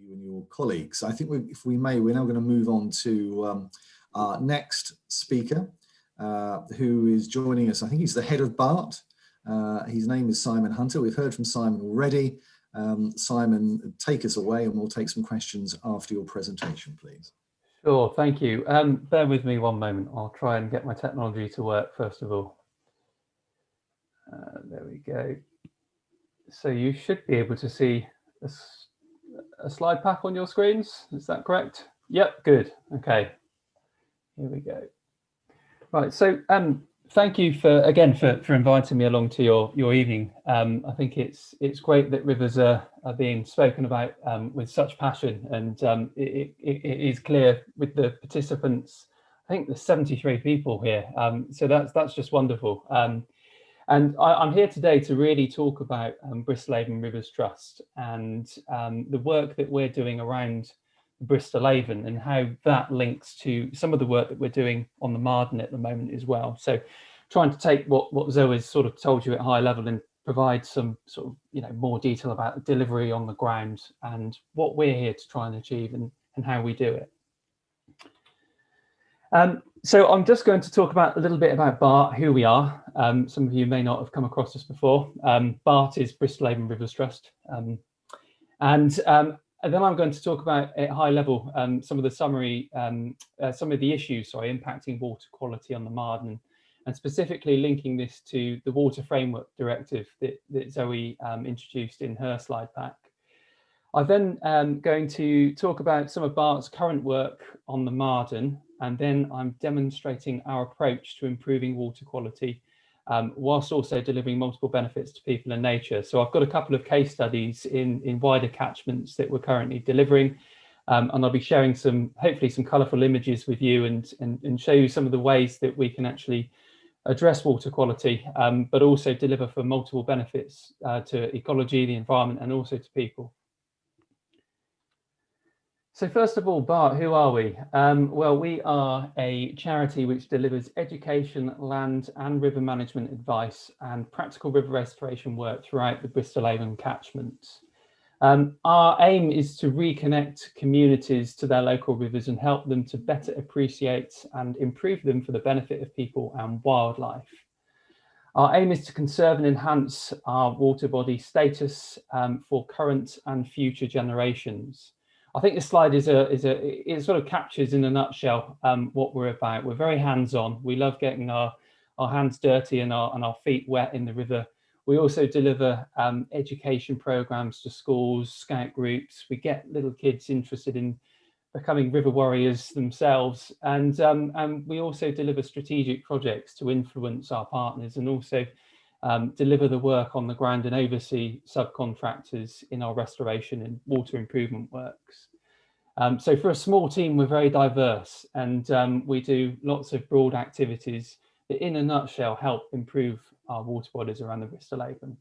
you and your colleagues. I think if we may, we're now going to move on to our next speaker, who is joining us. I think he's the head of BART. His name is Simon Hunter. We've heard from Simon already. Simon, take us away and we'll take some questions after your presentation, please. Sure, thank you. Bear with me one moment. I'll try and get my technology to work first of all. There we go. So you should be able to see a slide pack on your screens. Is that correct? Yep, good. Okay, here we go. Right, so thank you for inviting me along to your evening. I think it's great that rivers are being spoken about with such passion, and it is clear with the participants. I think there's 73 people here, so that's just wonderful. And I'm here today to really talk about Bristol Avon Rivers Trust and the work that we're doing around Bristol Avon and how that links to some of the work that we're doing on the Marden at the moment as well. So trying to take what Zoe's sort of told you at high level and provide some sort of, more detail about the delivery on the ground and what we're here to try and achieve and how we do it. So I'm just going to talk about a little bit about BART, who we are. Some of you may not have come across us before. BART is Bristol Avon Rivers Trust. And then I'm going to talk about at high level some of the issues, impacting water quality on the Marden, and specifically linking this to the Water Framework Directive that Zoe introduced in her slide pack. I'm then going to talk about some of BART's current work on the Marden, and then I'm demonstrating our approach to improving water quality whilst also delivering multiple benefits to people and nature. So I've got a couple of case studies in wider catchments that we're currently delivering, and I'll be sharing hopefully some colourful images with you and show you some of the ways that we can actually address water quality, but also deliver for multiple benefits to ecology, the environment, and also to people. So first of all, BART, who are we? Well, we are a charity which delivers education, land and river management advice and practical river restoration work throughout the Bristol Avon catchment. Our aim is to reconnect communities to their local rivers and help them to better appreciate and improve them for the benefit of people and wildlife. Our aim is to conserve and enhance our water body status for current and future generations. I think this slide it sort of captures in a nutshell what we're about. We're very hands-on. We love getting our hands dirty and our feet wet in the river. We also deliver education programs to schools, scout groups. We get little kids interested in becoming river warriors themselves. And we also deliver strategic projects to influence our partners and also deliver the work on the ground and oversee subcontractors in our restoration and water improvement works. So for a small team, we're very diverse, and we do lots of broad activities that in a nutshell help improve our water bodies around the Bristol Avon.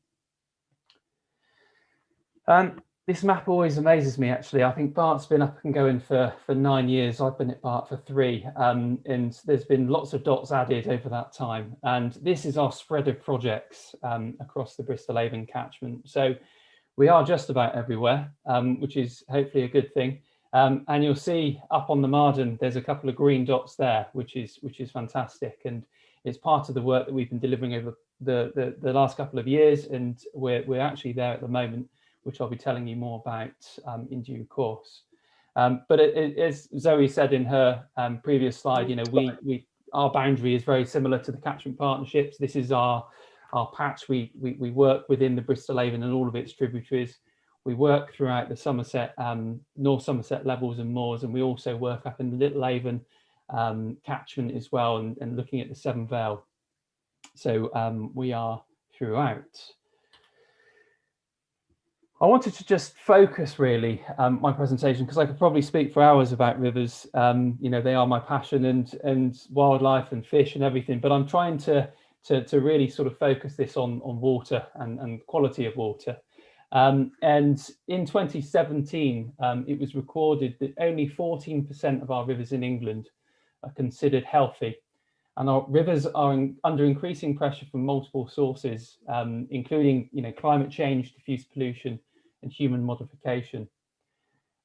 This map always amazes me, actually. I think BART's been up and going for 9 years. I've been at BART for 3, and there's been lots of dots added over that time. And this is our spread of projects across the Bristol Avon catchment. So we are just about everywhere, which is hopefully a good thing. And you'll see up on the Marden, there's a couple of green dots there, which is fantastic. And it's part of the work that we've been delivering over the last couple of years. And we're actually there at the moment, which I'll be telling you more about in due course. But as Zoe said in her previous slide, our boundary is very similar to the catchment partnerships. This is our patch. We work within the Bristol Avon and all of its tributaries. We work throughout the Somerset, North Somerset levels and moors, and we also work up in the Little Avon catchment as well, and looking at the Severn Vale. So we are throughout. I wanted to just focus really my presentation, because I could probably speak for hours about rivers. They are my passion, and wildlife and fish and everything, but I'm trying to really sort of focus this on water and quality of water. And in 2017, it was recorded that only 14% of our rivers in England are considered healthy. And our rivers are under increasing pressure from multiple sources, including climate change, diffuse pollution, and human modification.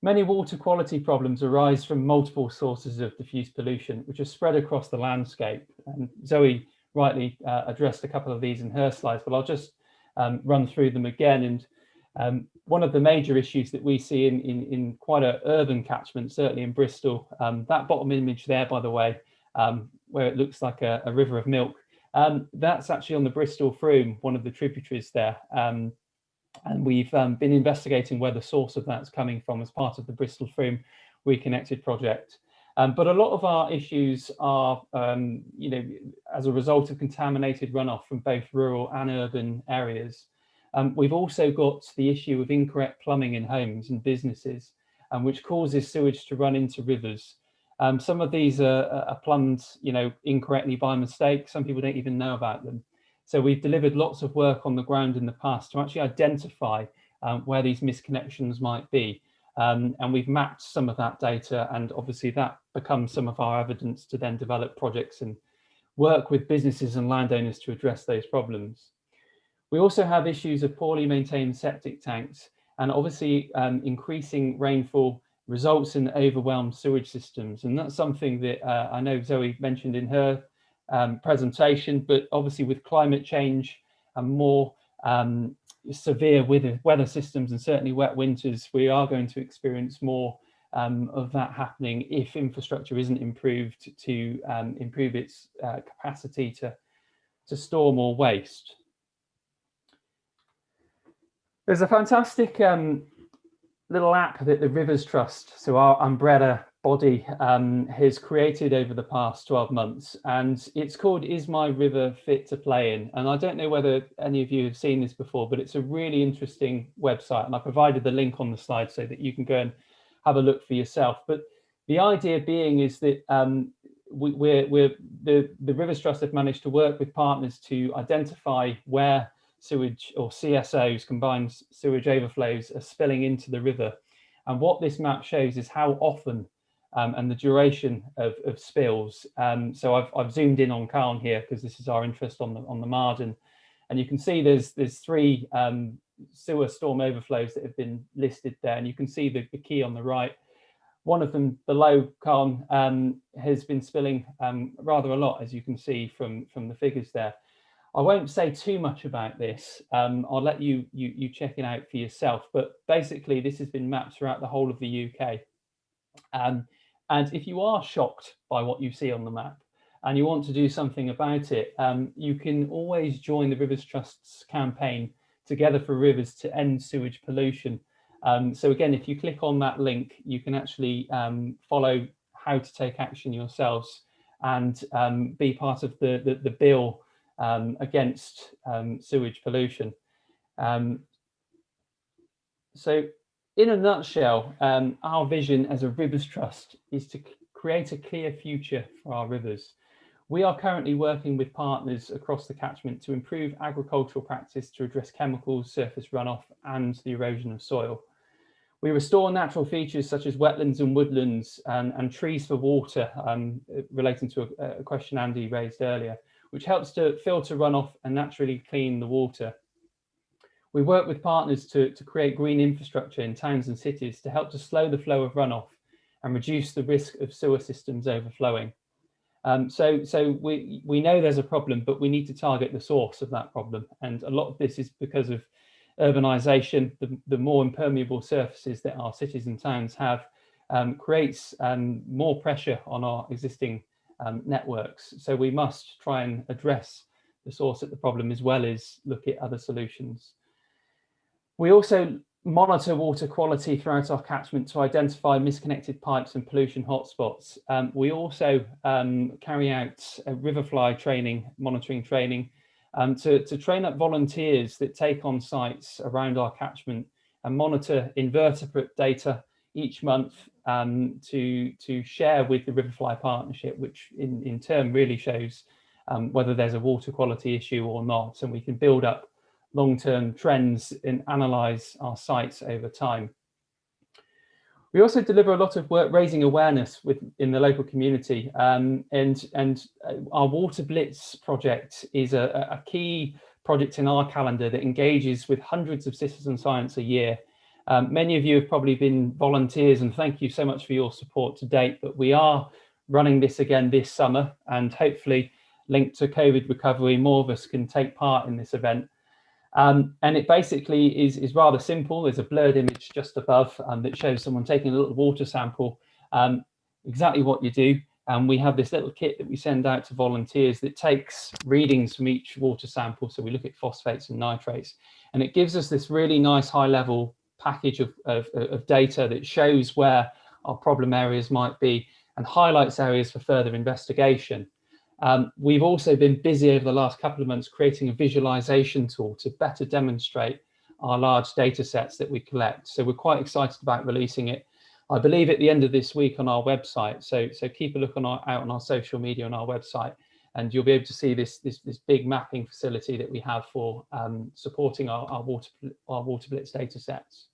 Many water quality problems arise from multiple sources of diffuse pollution, which are spread across the landscape. And Zoe rightly addressed a couple of these in her slides, but I'll just run through them again. And one of the major issues that we see in quite an urban catchment, certainly in Bristol, that bottom image there, by the way, where it looks like a river of milk, that's actually on the Bristol Froome, one of the tributaries there. And we've been investigating where the source of that's coming from as part of the Bristol Froome Reconnected project. But a lot of our issues are, as a result of contaminated runoff from both rural and urban areas. We've also got the issue of incorrect plumbing in homes and businesses, which causes sewage to run into rivers. Some of these are plumbed, incorrectly by mistake. Some people don't even know about them. So we've delivered lots of work on the ground in the past to actually identify where these misconnections might be. And we've mapped some of that data, and obviously that becomes some of our evidence to then develop projects and work with businesses and landowners to address those problems. We also have issues of poorly maintained septic tanks, and obviously increasing rainfall results in overwhelmed sewage systems. And that's something that I know Zoe mentioned in her presentation, but obviously with climate change and more severe weather systems and certainly wet winters, we are going to experience more of that happening if infrastructure isn't improved to improve its capacity to store more waste. There's a fantastic little app that the Rivers Trust, so our umbrella body, has created over the past 12 months, and it's called Is My River Fit to Play In? And I don't know whether any of you have seen this before, but it's a really interesting website, and I provided the link on the slide so that you can go and have a look for yourself. But the idea being is that the Rivers Trust have managed to work with partners to identify where sewage, or CSOs, combined sewage overflows, are spilling into the river. And what this map shows is how often and the duration of spills. So I've zoomed in on Carn here because this is our interest on the Marden, and you can see there's three sewer storm overflows that have been listed there, and you can see the key on the right. One of them below Carn has been spilling rather a lot, as you can see from the figures there. I won't say too much about this. I'll let you check it out for yourself. But basically, this has been mapped throughout the whole of the UK. And if you are shocked by what you see on the map and you want to do something about it, you can always join the Rivers Trust's campaign Together for Rivers to End Sewage Pollution. So again, if you click on that link, you can actually follow how to take action yourselves and be part of the bill against sewage pollution. So in a nutshell, our vision as a Rivers Trust is to create a clear future for our rivers. We are currently working with partners across the catchment to improve agricultural practice to address chemicals, surface runoff, and the erosion of soil. We restore natural features such as wetlands and woodlands and trees for water, relating to a question Andy raised earlier, which helps to filter runoff and naturally clean the water. We work with partners to create green infrastructure in towns and cities to help to slow the flow of runoff and reduce the risk of sewer systems overflowing. So we know there's a problem, but we need to target the source of that problem. And a lot of this is because of urbanisation. The more impermeable surfaces that our cities and towns have creates more pressure on our existing networks. So we must try and address the source of the problem as well as look at other solutions. We also monitor water quality throughout our catchment to identify misconnected pipes and pollution hotspots. We also carry out a riverfly monitoring training to train up volunteers that take on sites around our catchment and monitor invertebrate data each month to share with the Riverfly Partnership, which in turn really shows whether there's a water quality issue or not, and we can build up long-term trends and analyse our sites over time. We also deliver a lot of work raising awareness in the local community, and our Water Blitz project is a key project in our calendar that engages with hundreds of citizen science a year Many of you have probably been volunteers, and thank you so much for your support to date, but we are running this again this summer, and hopefully linked to COVID recovery, more of us can take part in this event. And it basically is rather simple. There's a blurred image just above that shows someone taking a little water sample, exactly what you do. And we have this little kit that we send out to volunteers that takes readings from each water sample. So we look at phosphates and nitrates, and it gives us this really nice high level package of data that shows where our problem areas might be and highlights areas for further investigation. We've also been busy over the last couple of months creating a visualization tool to better demonstrate our large data sets that we collect. So we're quite excited about releasing it, I believe, at the end of this week on our website. So keep a look out on our social media on our website, and you'll be able to see this big mapping facility that we have for supporting our water blitz data sets.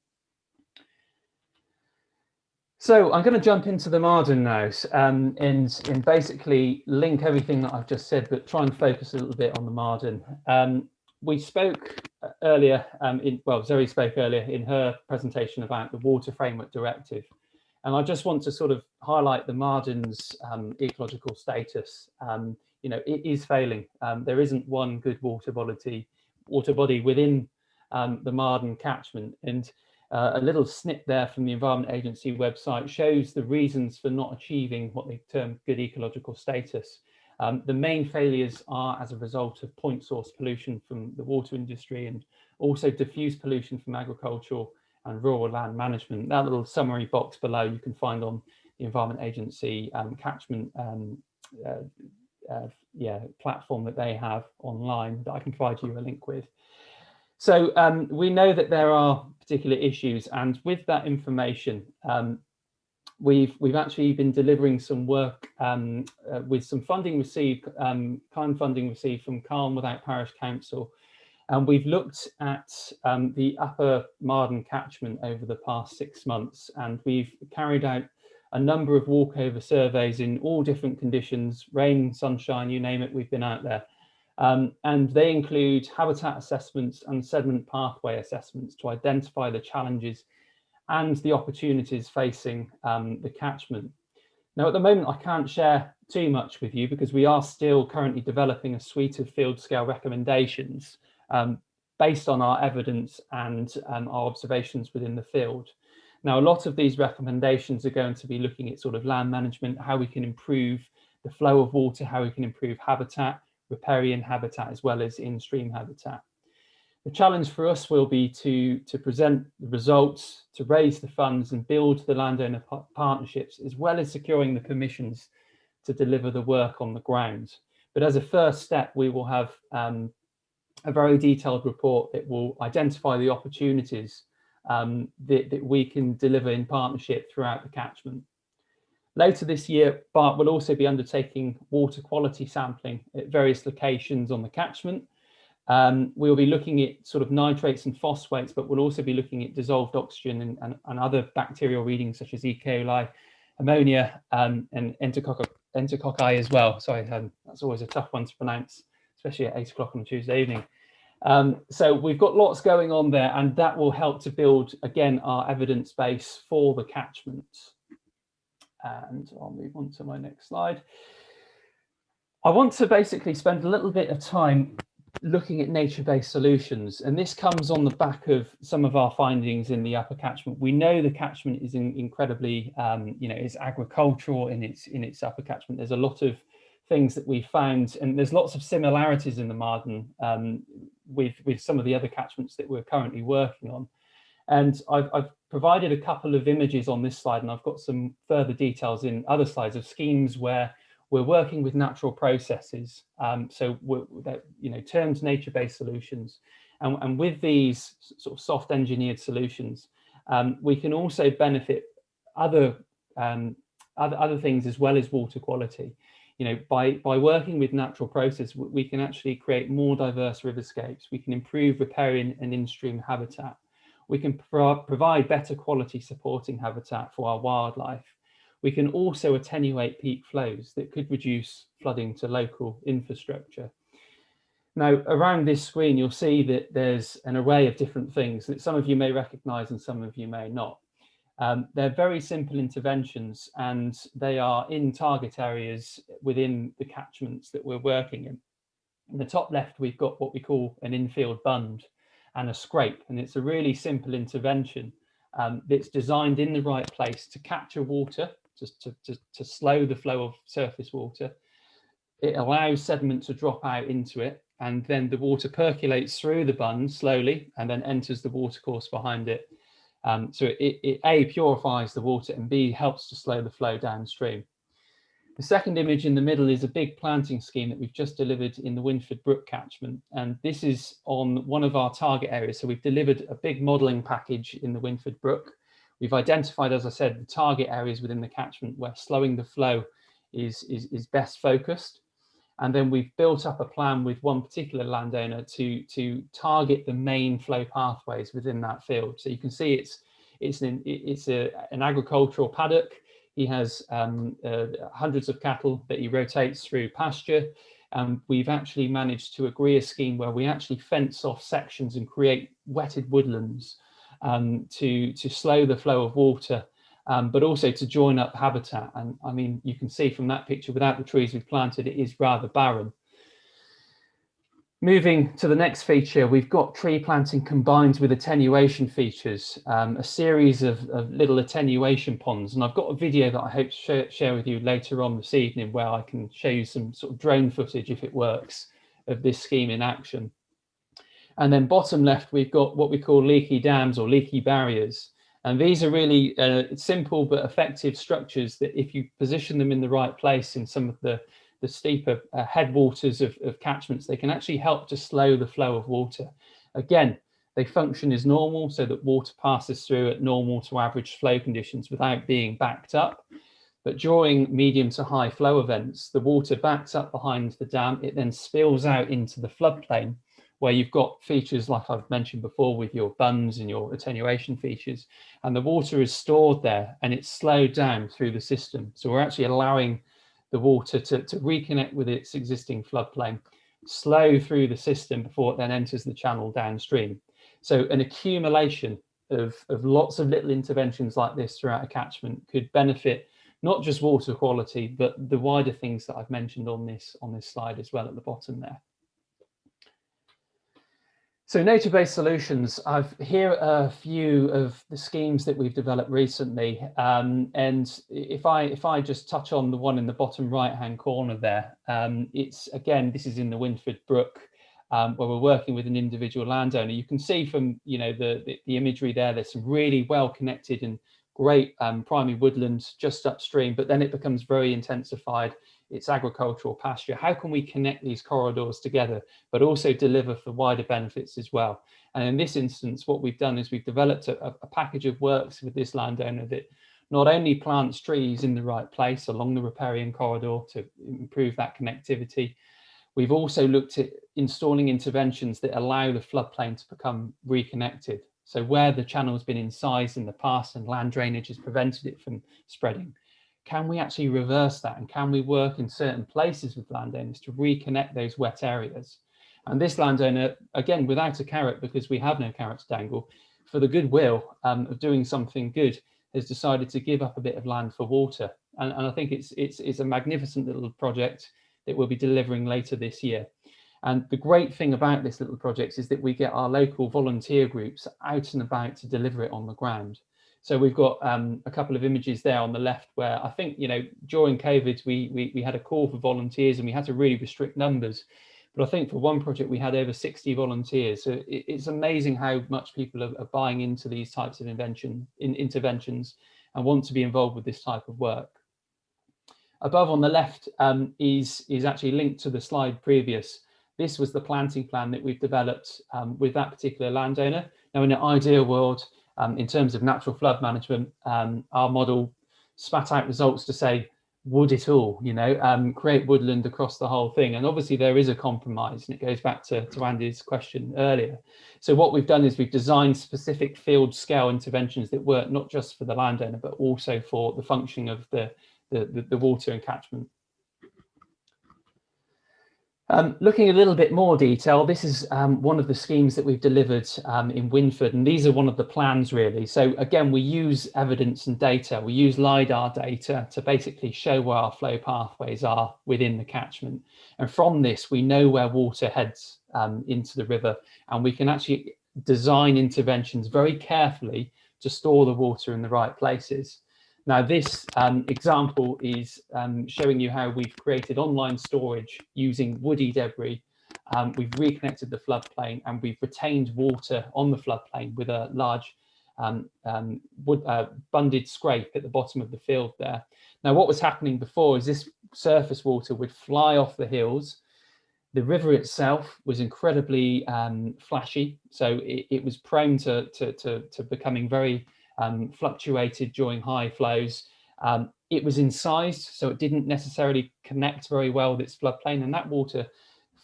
So I'm going to jump into the Marden now and basically link everything that I've just said, but try and focus a little bit on the Marden. We spoke earlier, Zoe spoke earlier in her presentation about the Water Framework Directive. And I just want to sort of highlight the Marden's ecological status. It is failing. There isn't one good water body within the Marden catchment. And a little snip there from the Environment Agency website shows the reasons for not achieving what they term good ecological status. The main failures are as a result of point source pollution from the water industry and also diffuse pollution from agricultural and rural land management. That little summary box below you can find on the Environment Agency catchment platform that they have online that I can provide you a link with. So we know that there are particular issues, and with that information, we've actually been delivering some work with some funding received, kind funding received from Calne Without Parish Council, and we've looked at the Upper Marden catchment over the past 6 months, and we've carried out a number of walkover surveys in all different conditions, rain, sunshine, you name it, we've been out there. And they include habitat assessments and sediment pathway assessments to identify the challenges and the opportunities facing the catchment. Now, at the moment, I can't share too much with you because we are still currently developing a suite of field scale recommendations based on our evidence and our observations within the field. Now, a lot of these recommendations are going to be looking at sort of land management, how we can improve the flow of water, how we can improve habitat, riparian habitat, as well as in-stream habitat. The challenge for us will be to present the results, to raise the funds and build the landowner partnerships, as well as securing the permissions to deliver the work on the ground. But as a first step, we will have a very detailed report that will identify the opportunities that we can deliver in partnership throughout the catchment. Later this year, BART will also be undertaking water quality sampling at various locations on the catchment. We'll be looking at sort of nitrates and phosphates, but we'll also be looking at dissolved oxygen and other bacterial readings such as E. coli, ammonia, and enterococci as well. Sorry, that's always a tough one to pronounce, especially at 8 o'clock on a Tuesday evening. So we've got lots going on there, and that will help to build, again, our evidence base for the catchment. And I'll move on to my next slide. I want to basically spend a little bit of time looking at nature-based solutions, and this comes on the back of some of our findings in the upper catchment. We know the catchment is incredibly, is agricultural in its upper catchment. There's a lot of things that we found, and there's lots of similarities in the Marden with some of the other catchments that we're currently working on. And I've provided a couple of images on this slide, and I've got some further details in other slides of schemes where we're working with natural processes. So termed nature-based solutions. And with these sort of soft engineered solutions, we can also benefit other things as well as water quality. By working with natural processes, we can actually create more diverse riverscapes. We can improve riparian and in-stream habitat. We can provide better quality supporting habitat for our wildlife. We can also attenuate peak flows that could reduce flooding to local infrastructure. Now, around this screen, you'll see that there's an array of different things that some of you may recognise and some of you may not. They're very simple interventions, and they are in target areas within the catchments that we're working in. In the top left, we've got what we call an infield bund and a scrape, and it's a really simple intervention that's designed in the right place to capture water, just to slow the flow of surface water. It allows sediment to drop out into it, and then the water percolates through the bund slowly and then enters the watercourse behind it. So it A, purifies the water, and B, helps to slow the flow downstream. The second image in the middle is a big planting scheme that we've just delivered in the Winford Brook catchment. And this is on one of our target areas. So we've delivered a big modelling package in the Winford Brook. We've identified, as I said, the target areas within the catchment where slowing the flow is best focused. And then we've built up a plan with one particular landowner to target the main flow pathways within that field. So you can see it's an agricultural paddock. He has hundreds of cattle that he rotates through pasture. We've actually managed to agree a scheme where we actually fence off sections and create wetted woodlands to slow the flow of water, but also to join up habitat. And I mean, you can see from that picture, without the trees we've planted, it is rather barren. Moving to the next feature, we've got tree planting combined with attenuation features, a series of little attenuation ponds. And I've got a video that I hope to share with you later on this evening where I can show you some sort of drone footage, if it works, of this scheme in action. And then bottom left, we've got what we call leaky dams or leaky barriers. And these are really simple but effective structures that if you position them in the right place in some of the steeper headwaters of catchments, they can actually help to slow the flow of water. Again, they function as normal so that water passes through at normal to average flow conditions without being backed up. But during medium to high flow events, the water backs up behind the dam. It then spills out into the floodplain where you've got features like I've mentioned before with your bunds and your attenuation features. And the water is stored there and it's slowed down through the system. So we're actually allowing the water to reconnect with its existing floodplain, slow through the system before it then enters the channel downstream. So an accumulation of lots of little interventions like this throughout a catchment could benefit not just water quality, but the wider things that I've mentioned on this slide as well at the bottom there. So nature-based solutions, here are a few of the schemes that we've developed recently. And if I just touch on the one in the bottom right-hand corner there, it's, again, this is in the Winford Brook, where we're working with an individual landowner. You can see from, you know, the imagery there, there's some really well-connected and great primary woodlands just upstream, but then it becomes very intensified. It's agricultural pasture. How can we connect these corridors together, but also deliver for wider benefits as well? And in this instance, what we've done is we've developed a package of works with this landowner that not only plants trees in the right place along the riparian corridor to improve that connectivity, we've also looked at installing interventions that allow the floodplain to become reconnected. So where the channel has been incised in the past and land drainage has prevented it from spreading, can we actually reverse that? And can we work in certain places with landowners to reconnect those wet areas? And this landowner, again, without a carrot, because we have no carrot to dangle, for the goodwill of doing something good, has decided to give up a bit of land for water. And I think it's a magnificent little project that we'll be delivering later this year. And the great thing about this little project is that we get our local volunteer groups out and about to deliver it on the ground. So we've got a couple of images there on the left where I think, you know, during COVID, we had a call for volunteers and we had to really restrict numbers. But I think for one project, we had over 60 volunteers. So it's amazing how much people are buying into these types of interventions and want to be involved with this type of work. Above on the left is actually linked to the slide previous. This was the planting plan that we've developed with that particular landowner. Now, in an ideal world, in terms of natural flood management, our model spat out results to say, would it all, you know, create woodland across the whole thing? And obviously there is a compromise, and it goes back to Andy's question earlier. So what we've done is we've designed specific field scale interventions that work not just for the landowner, but also for the functioning of the water and catchment. Looking a little bit more detail, this is one of the schemes that we've delivered in Winford, and these are one of the plans really. So again, we use evidence and data. We use LiDAR data to basically show where our flow pathways are within the catchment. And from this, we know where water heads into the river, and we can actually design interventions very carefully to store the water in the right places. Now, this example is showing you how we've created online storage using woody debris. We've reconnected the floodplain and we've retained water on the floodplain with a large bunded scrape at the bottom of the field there. Now, what was happening before is this surface water would fly off the hills. The river itself was incredibly flashy, so it was prone to becoming very fluctuated during high flows. It was incised, so it didn't necessarily connect very well with its floodplain, and that water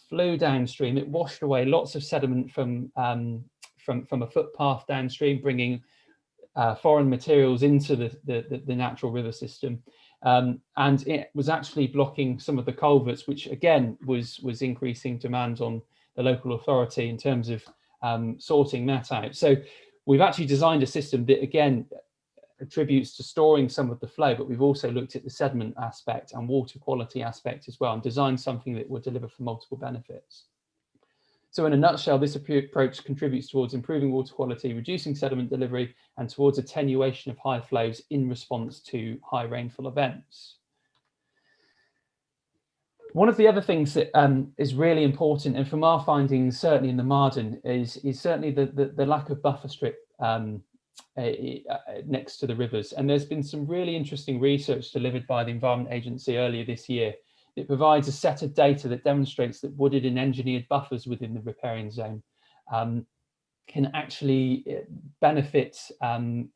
flew downstream. It washed away lots of sediment from a footpath downstream, bringing foreign materials into the natural river system. And it was actually blocking some of the culverts, which again was increasing demand on the local authority in terms of sorting that out. So we've actually designed a system that again attributes to storing some of the flow, but we've also looked at the sediment aspect and water quality aspect as well, and designed something that will deliver for multiple benefits. So in a nutshell, this approach contributes towards improving water quality, reducing sediment delivery, and towards attenuation of high flows in response to high rainfall events. One of the other things that is really important, and from our findings, certainly in the Marden, is certainly the lack of buffer strip next to the rivers. And there's been some really interesting research delivered by the Environment Agency earlier this year. It provides a set of data that demonstrates that wooded and engineered buffers within the riparian zone can actually benefit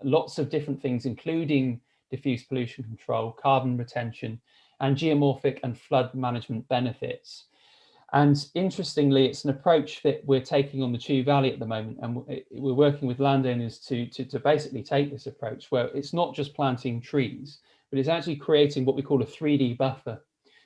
lots of different things, including diffuse pollution control, carbon retention, and geomorphic and flood management benefits. And interestingly, it's an approach that we're taking on the Chew Valley at the moment, and we're working with landowners to basically take this approach where it's not just planting trees, but it's actually creating what we call a 3D buffer.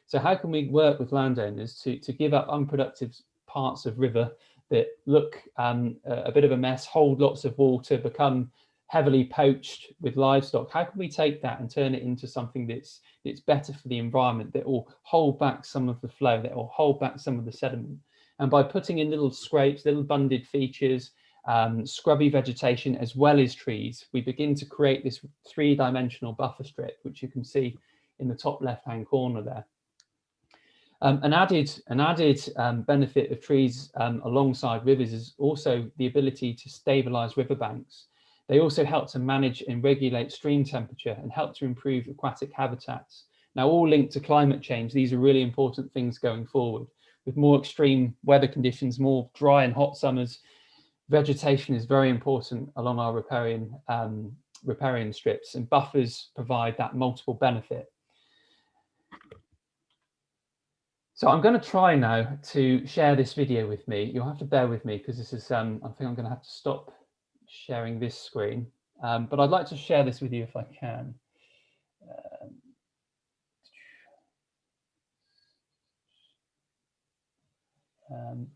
So how can we work with landowners to give up unproductive parts of river that look a bit of a mess, hold lots of water, become heavily poached with livestock? How can we take that and turn it into something that's better for the environment, that will hold back some of the flow, that will hold back some of the sediment? And by putting in little scrapes, little bunded features, scrubby vegetation, as well as trees, we begin to create this three-dimensional buffer strip, which you can see in the top left-hand corner there. An added benefit of trees alongside rivers is also the ability to stabilize riverbanks. They also help to manage and regulate stream temperature and help to improve aquatic habitats. Now, all linked to climate change, these are really important things going forward. With more extreme weather conditions, more dry and hot summers, vegetation is very important along our riparian strips, and buffers provide that multiple benefit. So I'm going to try now to share this video with me. You'll have to bear with me because this is, I think I'm going to have to stop sharing this screen, but I'd like to share this with you if I can. Okay.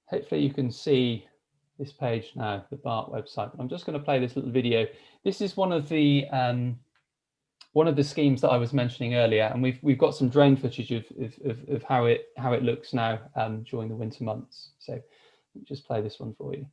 Hopefully you can see this page now, the BART website. I'm just going to play this little video. This is one of the schemes that I was mentioning earlier, and we've got some drone footage of how it looks now during the winter months. So let me just play this one for you.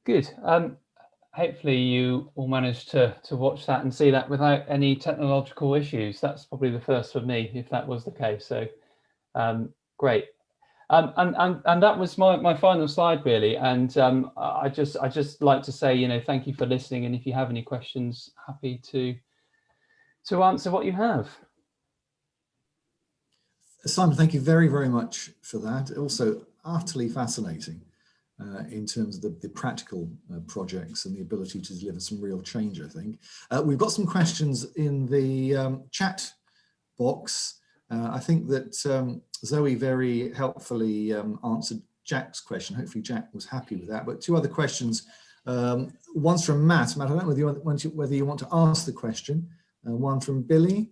Good. Hopefully you all managed to watch that and see that without any technological issues. That's probably the first for me, if that was the case. So great. And that was my final slide, really. And I just like to say, you know, thank you for listening. And if you have any questions, happy to answer what you have. Simon, thank you very, very much for that. Also utterly fascinating in terms of the practical projects and the ability to deliver some real change, I think. We've got some questions in the chat box. I think that Zoe very helpfully answered Jack's question. Hopefully Jack was happy with that. But two other questions. One's from Matt. Matt, I don't know whether you want to ask the question. One from Billy.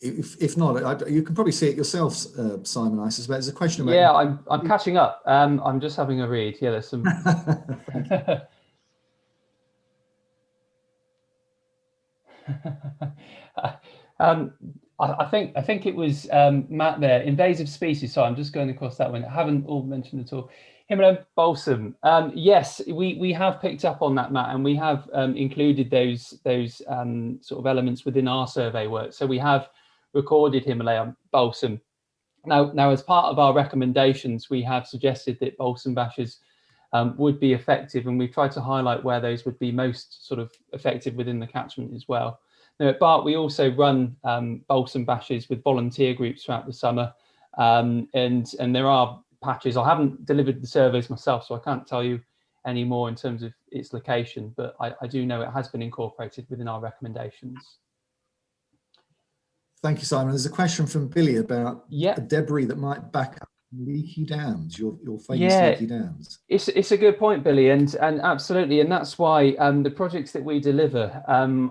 If not, you can probably see it yourself, Simon, I suspect. There's a question about... Yeah, I'm catching up. I'm just having a read. Yeah, there's some... I think it was Matt there, invasive species. So I'm just going across that one. I haven't all mentioned at all. Himalayan balsam. Yes, we have picked up on that, Matt, and we have included those sort of elements within our survey work. So we have recorded Himalayan balsam. Now, as part of our recommendations, we have suggested that balsam bashes would be effective, and we've tried to highlight where those would be most sort of effective within the catchment as well. Now, at BART, we also run balsam bashes with volunteer groups throughout the summer, and there are patches. I haven't delivered the surveys myself, so I can't tell you any more in terms of its location, but I do know it has been incorporated within our recommendations. Thank you, Simon. There's a question from Billy about debris that might back up leaky dams, your famous leaky dams. It's a good point, Billy, and absolutely, and that's why the projects that we deliver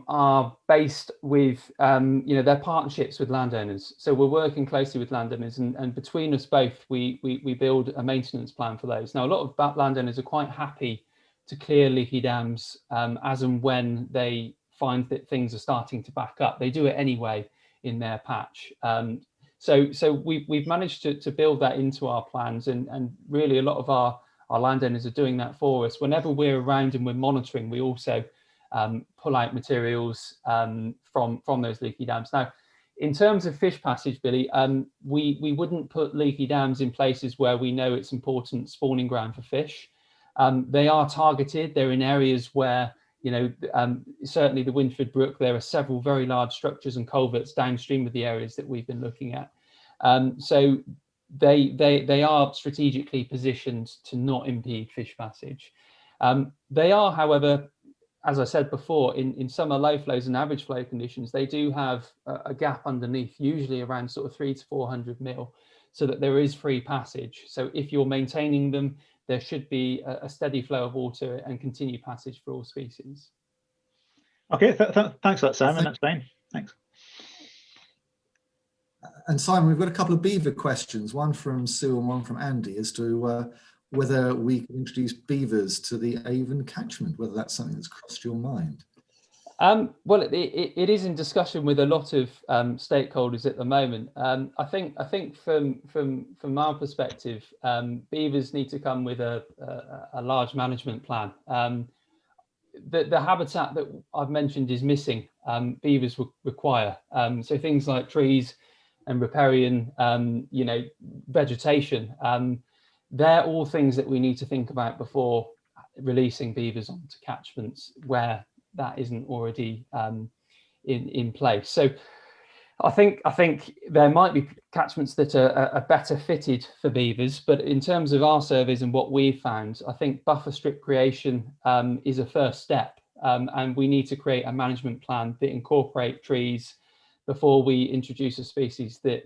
are based with they're partnerships with landowners. So we're working closely with landowners, and between us both, we build a maintenance plan for those. Now, a lot of landowners are quite happy to clear leaky dams as and when they find that things are starting to back up. They do it anyway in their patch. So we've managed to build that into our plans, and really a lot of our landowners are doing that for us. Whenever we're around and we're monitoring, we also pull out materials from those leaky dams. Now, in terms of fish passage, Billy, we wouldn't put leaky dams in places where we know it's important spawning ground for fish. They are targeted. They're in areas where, certainly the Windford Brook, there are several very large structures and culverts downstream of the areas that we've been looking at. So they are strategically positioned to not impede fish passage. They are, however, as I said before, in summer low flows and average flow conditions, they do have a gap underneath, usually around sort of 300 to 400 mil, so that there is free passage. So if you're maintaining them, there should be a steady flow of water and continued passage for all species. Okay, thanks for that, Simon. That's fine. Thanks. And Simon, we've got a couple of beaver questions, one from Sue and one from Andy, as to whether we can introduce beavers to the Avon catchment, whether that's something that's crossed your mind. Well, it is in discussion with a lot of stakeholders at the moment. I think from our perspective, beavers need to come with a large management plan. The habitat that I've mentioned is missing. Beavers require so things like trees and riparian, vegetation. They're all things that we need to think about before releasing beavers onto catchments where that isn't already in place. So I think there might be catchments that are better fitted for beavers, but in terms of our surveys and what we've found, I think buffer strip creation is a first step, and we need to create a management plan that incorporate trees before we introduce a species that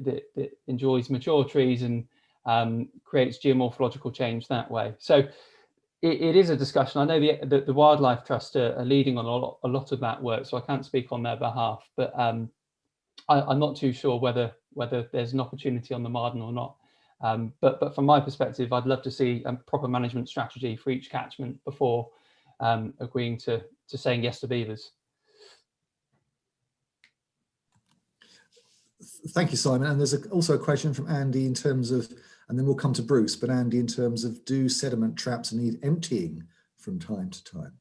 enjoys mature trees and creates geomorphological change that way. So it is a discussion. I know the Wildlife Trust are leading on a lot of that work, so I can't speak on their behalf, but I'm not too sure whether there's an opportunity on the Marden or not. But from my perspective, I'd love to see a proper management strategy for each catchment before agreeing to saying yes to beavers. Thank you, Simon. And there's also a question from Andy in terms of and then we'll come to Bruce. But Andy, in terms of, do sediment traps need emptying from time to time?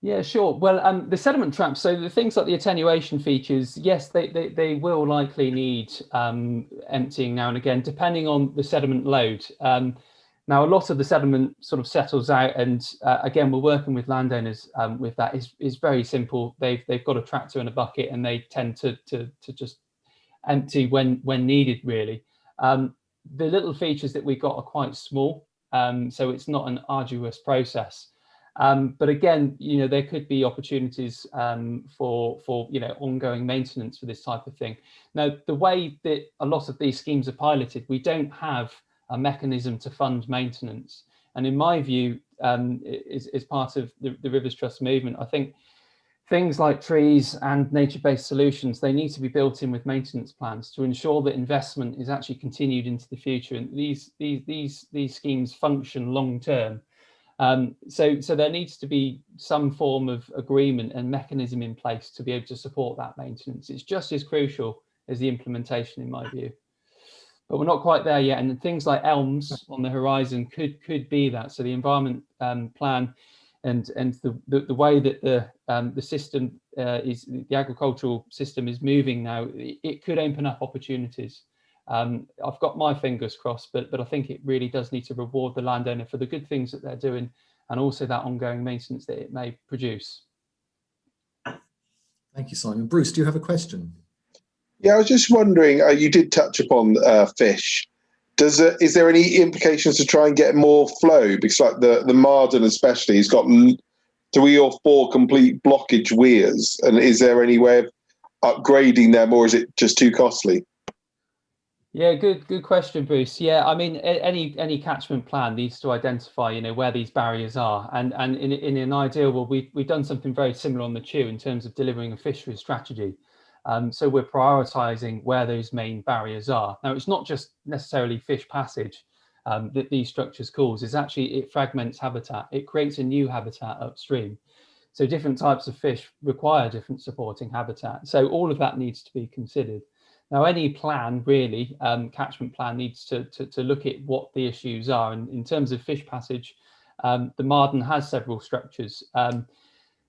Yeah, sure. Well, the sediment traps, so the things like the attenuation features, yes, they will likely need emptying now and again, depending on the sediment load. Now, a lot of the sediment sort of settles out, and again, we're working with landowners with that. Is very simple. They've got a tractor and a bucket, and they tend to just empty when needed, really. The little features that we've got are quite small, so it's not an arduous process. But again, there could be opportunities for ongoing maintenance for this type of thing. Now, the way that a lot of these schemes are piloted, we don't have a mechanism to fund maintenance. And in my view, is part of the Rivers Trust movement, I think things like trees and nature-based solutions, they need to be built in with maintenance plans to ensure that investment is actually continued into the future. And these schemes function long term. So there needs to be some form of agreement and mechanism in place to be able to support that maintenance. It's just as crucial as the implementation, in my view. But we're not quite there yet. And things like elms on the horizon could be that. So the environment plan and the way that the system is, the agricultural system is moving now, it could open up opportunities. I've got my fingers crossed, but I think it really does need to reward the landowner for the good things that they're doing, and also that ongoing maintenance that it may produce. Thank you, Simon. Bruce, do you have a question? Yeah, I was just wondering, you did touch upon fish. Is there any implications to try and get more flow? Because like the Marden especially, has got 3 or 4 complete blockage weirs, and is there any way of upgrading them, or is it just too costly? Yeah, good question, Bruce. Yeah, I mean, any catchment plan needs to identify, where these barriers are, and in an ideal world, we've done something very similar on the Chew in terms of delivering a fisheries strategy. So we're prioritising where those main barriers are. Now, it's not just necessarily fish passage that these structures cause. It's actually, it fragments habitat. It creates a new habitat upstream. So different types of fish require different supporting habitat. So all of that needs to be considered. Now, any plan, really, catchment plan, needs to look at what the issues are. And in terms of fish passage, the Marden has several structures.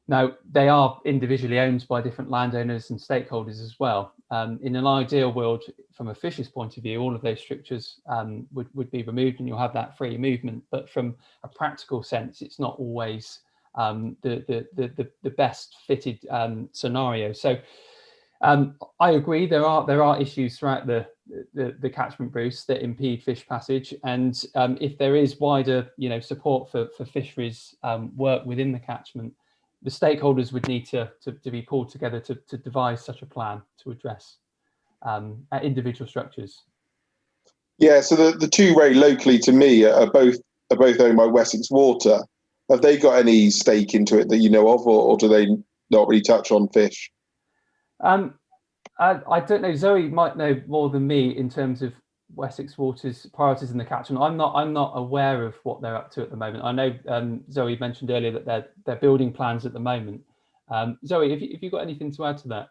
Now, they are individually owned by different landowners and stakeholders as well. In an ideal world, from a fisher's point of view, all of those structures would be removed and you'll have that free movement. But from a practical sense, it's not always the best fitted scenario. So I agree, there are issues throughout the catchment, Bruce, that impede fish passage. And if there is wider support for fisheries work within the catchment, the stakeholders would need to be pulled together to devise such a plan to address individual structures. Yeah, so the 2 very locally to me are both owned by Wessex Water. Have they got any stake into it that you know of, or do they not really touch on fish? I don't know. Zoe might know more than me in terms of Wessex Water's priorities in the catchment. I'm not aware of what they're up to at the moment. I know Zoe mentioned earlier that they're building plans at the moment. Zoe, have you got anything to add to that?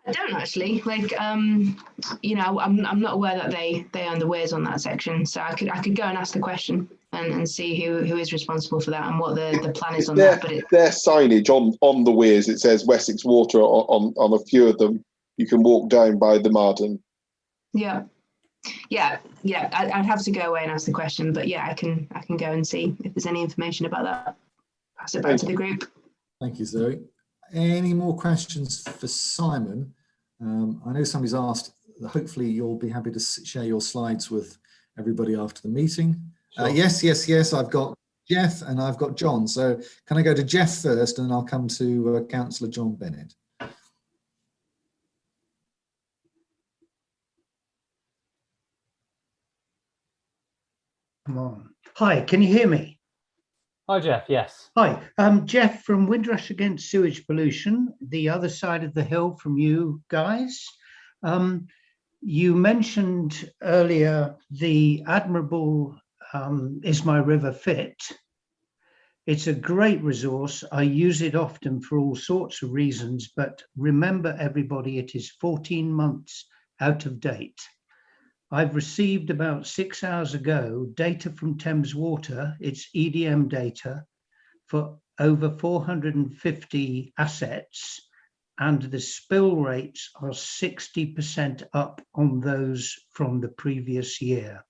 I don't actually. I'm not aware that they own the weirs on that section, so I could go and ask the question and see who is responsible for that and what the plan is on that. But their signage on the weirs, it says Wessex Water on a few of them. You can walk down by the Marden. Yeah. I'd have to go away and ask the question, but yeah, I can go and see if there's any information about that. Pass it back to the group. Thank you, Zoe. Any more questions for Simon? I know somebody's asked. Hopefully, you'll be happy to share your slides with everybody after the meeting. Sure. Yes. I've got Jeff and I've got John. So can I go to Jeff first, and I'll come to Councillor John Bennett. Come on. Hi, can you hear me? Hi, Jeff. Yes. Hi, Jeff from Windrush Against Sewage Pollution, the other side of the hill from you guys. You mentioned earlier the admirable Is My River Fit? It's a great resource. I use it often for all sorts of reasons, but remember everybody, it is 14 months out of date. I've received about 6 hours ago data from Thames Water, it's EDM data, for over 450 assets, and the spill rates are 60% up on those from the previous year.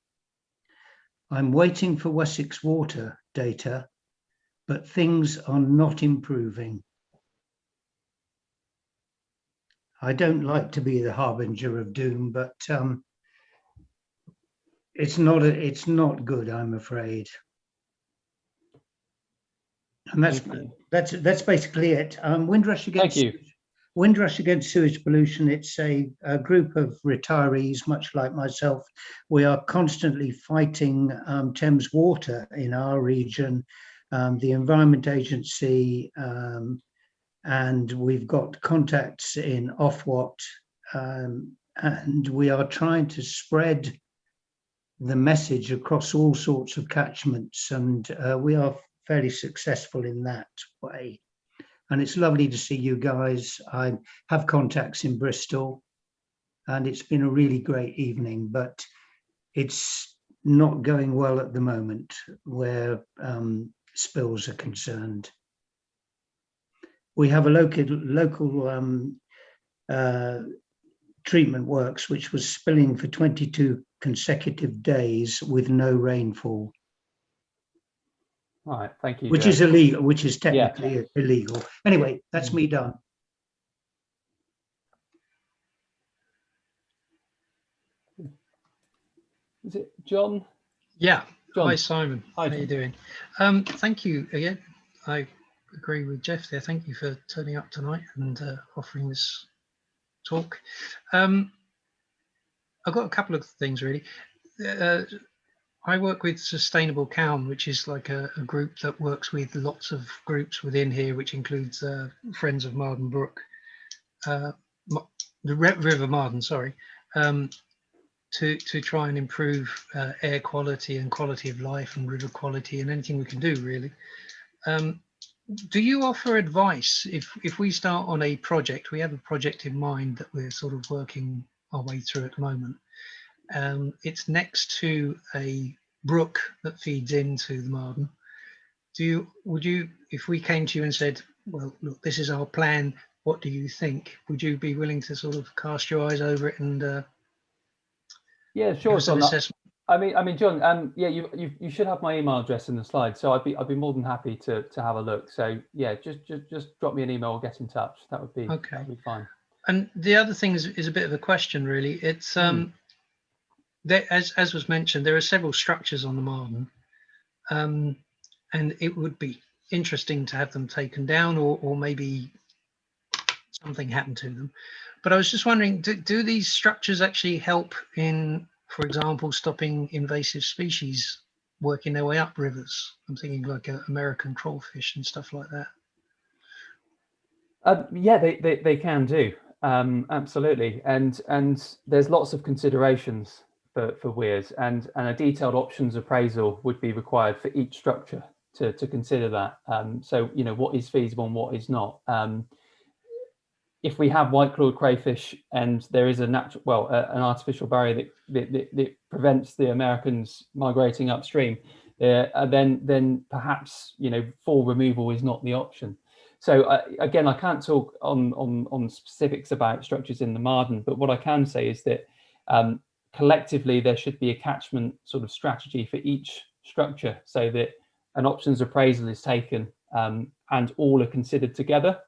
I'm waiting for Wessex Water data, but things are not improving. I don't like to be the harbinger of doom, but it's not good, I'm afraid. And that's basically it. Windrush against Thank you. Windrush Against Sewage Pollution, it's a group of retirees, much like myself. We are constantly fighting Thames Water in our region, the Environment Agency, and we've got contacts in Ofwat, and we are trying to spread the message across all sorts of catchments, and we are fairly successful in that way. And it's lovely to see you guys. I have contacts in Bristol, and it's been a really great evening, but it's not going well at the moment where spills are concerned. We have a local treatment works which was spilling for 22 consecutive days with no rainfall. All right, thank you. Which Joe. is illegal, which is technically illegal. Anyway, that's me done. Is it John? Yeah. John. Hi, Simon. Hi, how are you doing? Thank you again. I agree with Jeff there. Thank you for turning up tonight and offering this talk. I've got a couple of things really. I work with Sustainable Cown, which is like a group that works with lots of groups within here, which includes Friends of Marden Brook, the River Marden, sorry, to try and improve air quality and quality of life and river quality and anything we can do really. Do you offer advice if we start on a project? We have a project in mind that we're sort of working our way through at the moment. It's next to a brook that feeds into the Marden. Would you, if we came to you and said, well, look, this is our plan, what do you think? Would you be willing to sort of cast your eyes over it and yeah, sure. John, I mean, John, yeah, you should have my email address in the slide, so I'd be more than happy to have a look. So yeah, just drop me an email or get in touch. That would be okay. That'd be fine. And the other thing is a bit of a question, really. It's there, as was mentioned, there are several structures on the Marden, and it would be interesting to have them taken down, or maybe something happen to them. But I was just wondering, do these structures actually help in, for example, stopping invasive species working their way up rivers? I'm thinking like American crawfish and stuff like that. Yeah, they can do. Absolutely, and there's lots of considerations for weirs, and a detailed options appraisal would be required for each structure to consider that. So you know what is feasible and what is not. If we have white-clawed crayfish and there is an artificial barrier that prevents the Americans migrating upstream, then perhaps full removal is not the option. So again, I can't talk on specifics about structures in the Marden, but what I can say is that collectively there should be a catchment sort of strategy for each structure, so that an options appraisal is taken and all are considered together,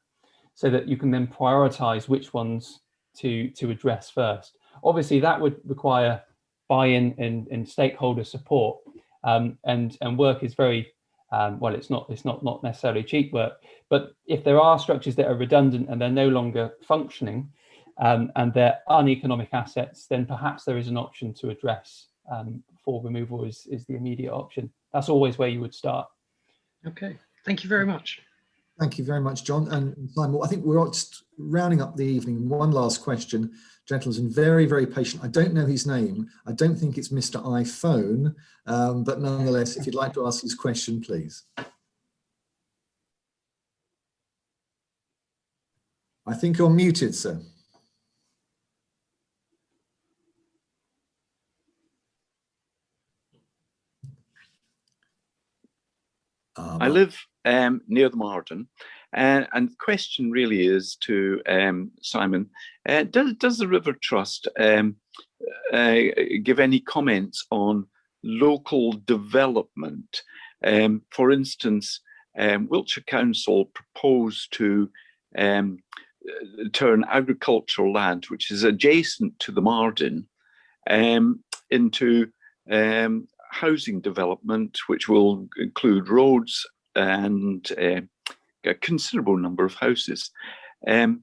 so that you can then prioritize which ones to address first. Obviously, that would require buy-in and stakeholder support, and work is very well. It's not necessarily cheap work, but if there are structures that are redundant and they're no longer functioning, and they're uneconomic assets, then perhaps there is an option to address. Full removal is the immediate option. That's always where you would start. Okay, thank you very much. Thank you very much, John. And Simon, I think we're just rounding up the evening. One last question. Gentleman's been very, very patient. I don't know his name. I don't think it's Mr. iPhone, but nonetheless, if you'd like to ask his question, please. I think you're muted, sir. I live near the Marden, and the question really is to Simon, does the River Trust give any comments on local development? For instance, Wiltshire Council proposed to turn agricultural land, which is adjacent to the Marden, into housing development, which will include roads and a considerable number of houses. At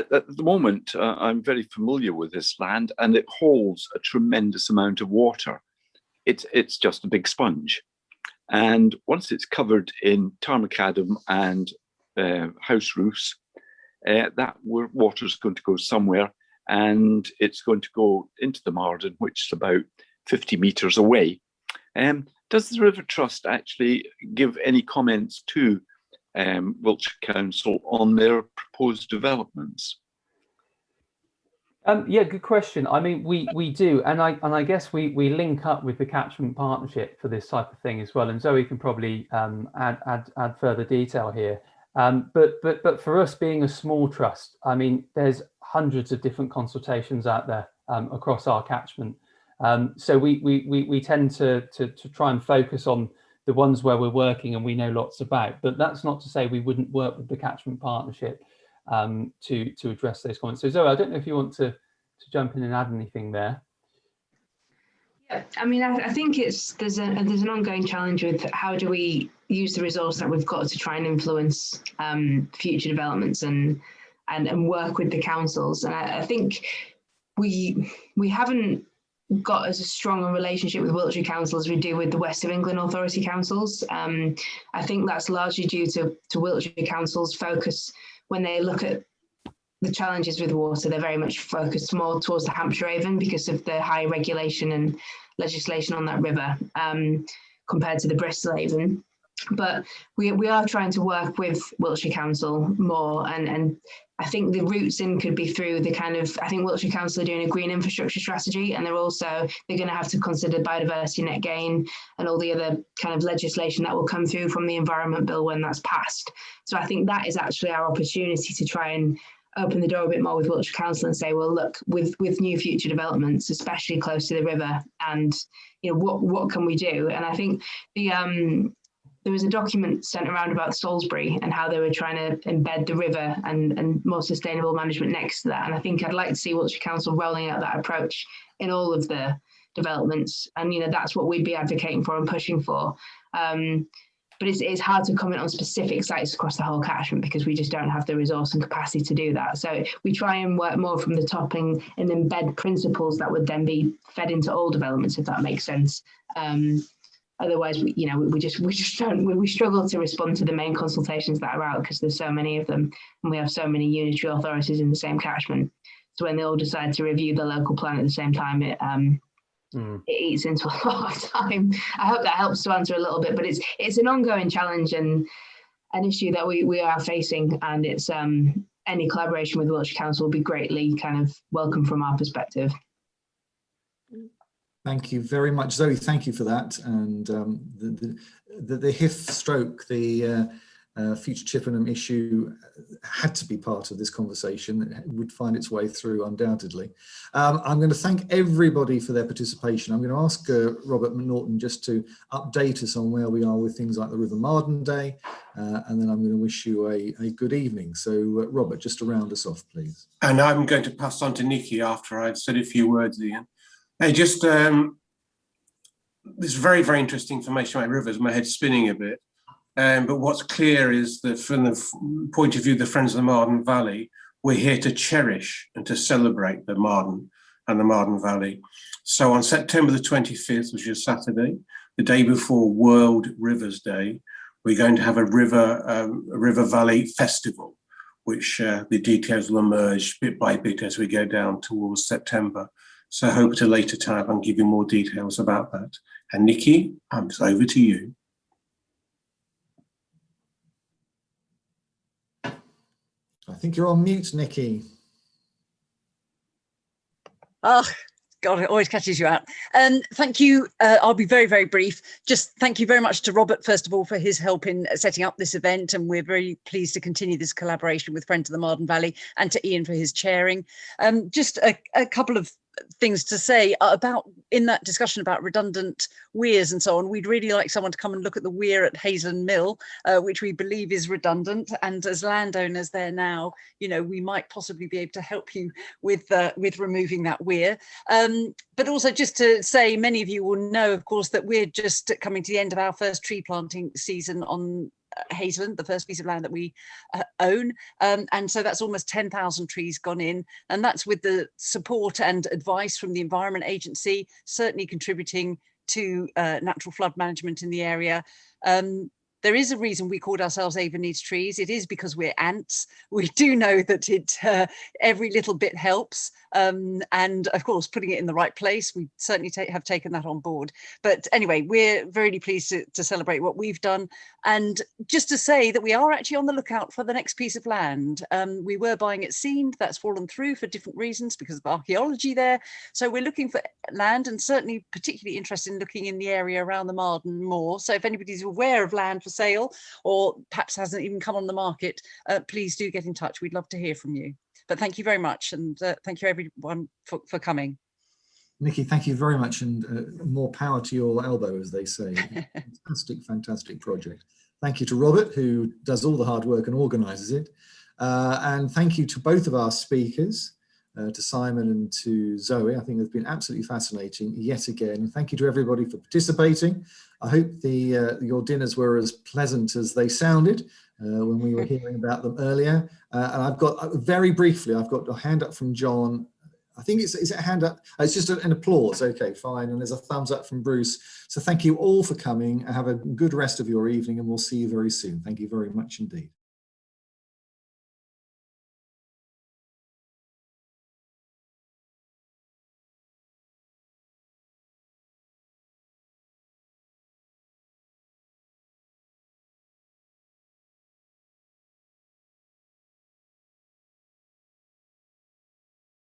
the moment, I'm very familiar with this land, and it holds a tremendous amount of water. It's just a big sponge. And once it's covered in tar macadam and house roofs, that water is going to go somewhere, and it's going to go into the Marden, which is about 50 metres away. Does the River Trust actually give any comments to Wiltshire Council on their proposed developments? Yeah, good question. I mean, we do, and I guess we link up with the catchment partnership for this type of thing as well. And Zoe can probably add further detail here. But for us being a small trust, I mean, there's hundreds of different consultations out there across our catchment. So we tend to try and focus on the ones where we're working and we know lots about. But that's not to say we wouldn't work with the catchment partnership to address those comments. So Zoe, I don't know if you want to jump in and add anything there. Yeah, I mean, I think there's an ongoing challenge with how do we use the resource that we've got to try and influence future developments and work with the councils. And I think we haven't got as strong a relationship with Wiltshire Council as we do with the West of England Authority councils. I think that's largely due to Wiltshire Council's focus. When they look at the challenges with water, they're very much focused more towards the Hampshire Avon because of the high regulation and legislation on that river compared to the Bristol Avon. But we are trying to work with Wiltshire Council more, and I think the routes in could be through the kind of, I think Wiltshire Council are doing a green infrastructure strategy, and they're going to have to consider biodiversity net gain and all the other kind of legislation that will come through from the Environment Bill when that's passed. So I think that is actually our opportunity to try and open the door a bit more with Wiltshire Council and say, well, look, with new future developments, especially close to the river, and you know, what can we do? And I think there was a document sent around about Salisbury and how they were trying to embed the river and more sustainable management next to that. And I think I'd like to see Wiltshire Council rolling out that approach in all of the developments. And, you know, that's what we'd be advocating for and pushing for. But it's hard to comment on specific sites across the whole catchment because we just don't have the resource and capacity to do that. So we try and work more from the top and embed principles that would then be fed into all developments, if that makes sense. Otherwise, we struggle to respond to the main consultations that are out because there's so many of them, and we have so many unitary authorities in the same catchment. So when they all decide to review the local plan at the same time, it eats into a lot of time. I hope that helps to answer a little bit, but it's an ongoing challenge and an issue that we are facing, and it's any collaboration with Wiltshire Council will be greatly kind of welcome from our perspective. Thank you very much, Zoe. Thank you for that. And the HIF stroke, the future Chippenham issue had to be part of this conversation. It would find its way through undoubtedly. I'm going to thank everybody for their participation. I'm going to ask Robert McNaughton just to update us on where we are with things like the River Marden Day, and then I'm going to wish you a good evening. So Robert, just to round us off, please. And I'm going to pass on to Nikki after I've said a few words, Ian. Hey, just this very, very interesting information about rivers. My head's spinning a bit. But what's clear is that from the point of view of the Friends of the Marden Valley, we're here to cherish and to celebrate the Marden and the Marden Valley. So on September the 25th, which is Saturday, the day before World Rivers Day, we're going to have a River Valley Festival, which the details will emerge bit by bit as we go down towards September. So I hope at a later time I can give you more details about that. And Nikki, it's over to you. I think you're on mute, Nikki. Oh, God, it always catches you out. Thank you. I'll be very, very brief. Just thank you very much to Robert, first of all, for his help in setting up this event. And we're very pleased to continue this collaboration with Friends of the Marden Valley, and to Ian for his chairing. Just a couple of things to say about in that discussion about redundant weirs and so on. We'd really like someone to come and look at the weir at Hazelden Mill, which we believe is redundant, and as landowners there now, you know, we might possibly be able to help you with removing that weir. But also just to say, many of you will know, of course, that we're just coming to the end of our first tree planting season on Hazelden, the first piece of land that we own, and so that's almost 10,000 trees gone in, and that's with the support and advice from the Environment Agency, certainly contributing to natural flood management in the area. There is a reason we called ourselves Avon Needs Trees. It is because we're ants. We do know that every little bit helps. And of course, putting it in the right place, we certainly have taken that on board. But anyway, we're very pleased to celebrate what we've done. And just to say that we are actually on the lookout for the next piece of land. We were buying at Seend, that's fallen through for different reasons because of archaeology there. So we're looking for land, and certainly particularly interested in looking in the area around the Marden more. So if anybody's aware of land for sale, or perhaps hasn't even come on the market, please do get in touch. We'd love to hear from you. But thank you very much, and thank you everyone for coming. Nikki, thank you very much, and more power to your elbow, as they say. Fantastic, fantastic project. Thank you to Robert, who does all the hard work and organises it. And thank you to both of our speakers, to Simon and to Zoe. I think they've been absolutely fascinating yet again. And thank you to everybody for participating. I hope your dinners were as pleasant as they sounded when we were hearing about them earlier. And I've got, very briefly, I've got a hand up from John. I think is it a hand up? It's just an applause. Okay, fine. And there's a thumbs up from Bruce. So thank you all for coming. Have a good rest of your evening, and we'll see you very soon. Thank you very much indeed.